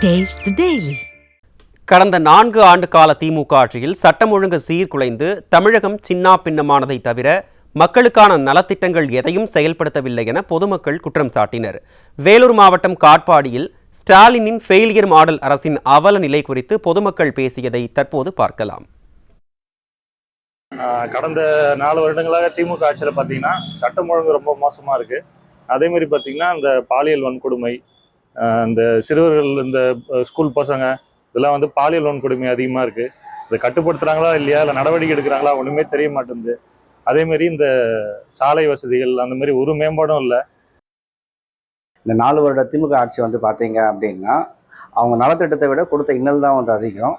Taste the Daily. கடந்த 4 ஆண்டு கால திமுக ஆட்சியில் சட்டம் ஒழுங்கு சீர்குலைந்து தமிழகம் சின்னா பின்னமானதை தவிர மக்களுக்கான நலத்திட்டங்கள் எதையும் செயல்படுத்தவில்லை என பொதுமக்கள் குற்றம் சாட்டினர். வேலூர் மாவட்டம் காட்பாடியில் ஸ்டாலினின் ஃபெயிலியர் மாடல் அரசின் அவல நிலை குறித்து பொதுமக்கள் பேசியதை தற்போது பார்க்கலாம். கடந்த 4 வருடங்களாக திமுக ஆட்சியில் பார்த்தீங்கன்னா சட்டம் ஒழுங்கு ரொம்ப மோசமாக இருக்குது. அதே மாதிரி பார்த்தீங்கன்னா இந்த பாலியல் வன்கொடுமை, இந்த சிறுவர்கள், இந்த ஸ்கூல் பசங்க இதெல்லாம் வந்து பாலியல் வன்கொடுமை அதிகமாக இருக்குது. இதை கட்டுப்படுத்துகிறாங்களா இல்லையா, இல்லை நடவடிக்கை எடுக்கிறாங்களா ஒன்றுமே தெரிய மாட்டேங்குது. அதேமாரி இந்த சாலை வசதிகள் அந்த மாதிரி ஒரு மேம்பாடும் இல்லை. இந்த 4 வருட திமுக ஆட்சி வந்து பார்த்தீங்க அப்படின்னா அவங்க நலத்திட்டத்தை விட கொடுத்த இன்னல் தான் வந்து அதிகம்.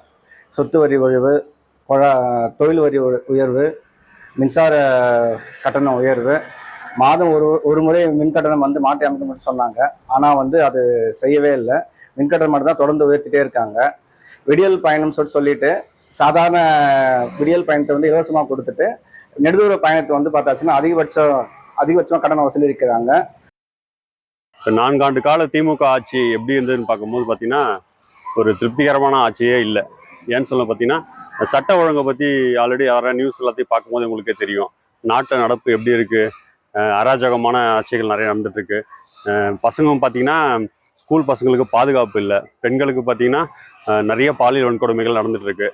சொத்து வரி உயர்வு, தொழில் வரி உயர்வு, மின்சார கட்டணம் உயர்வு, மாதம் ஒரு முறை மின்கட்டணம் வந்து மாற்றி அமைக்கணும்னு சொன்னாங்க. ஆனால் வந்து அது செய்யவே இல்லை. மின்கட்டணம் மட்டும் தான் தொடர்ந்து உயர்த்திட்டே இருக்காங்க. விடியல் பயணம் சொல்லிட்டு சாதாரண விடியல் பயணத்தை வந்து இலவசமாக கொடுத்துட்டு நெடுதூர பயணத்தை வந்து பார்த்தாச்சுன்னா அதிகபட்சமாக கட்டணம் வசூலிக்கிறாங்க. இப்போ 4 ஆண்டு கால திமுக ஆட்சி எப்படி இருந்ததுன்னு பார்க்கும்போது பார்த்தீங்கன்னா ஒரு திருப்திகரமான ஆட்சியே இல்லை. ஏன்னு சொல்ல பார்த்தீங்கன்னா சட்ட ஒழுங்கை பற்றி ஆல்ரெடி யாராவது நியூஸ் எல்லாத்தையும் பார்க்கும்போது உங்களுக்கே தெரியும். நாட்டு நடப்பு எப்படி இருக்குது, அராஜகமான ஆட்சிகள் நிறைய நடந்துட்டுருக்கு. பசங்களும் பார்த்தீங்கன்னா ஸ்கூல் பசங்களுக்கு பாதுகாப்பு இல்லை. பெண்களுக்கு பார்த்தீங்கன்னா நிறைய பாலியல் வன்கொடுமைகள் நடந்துகிட்ருக்கு.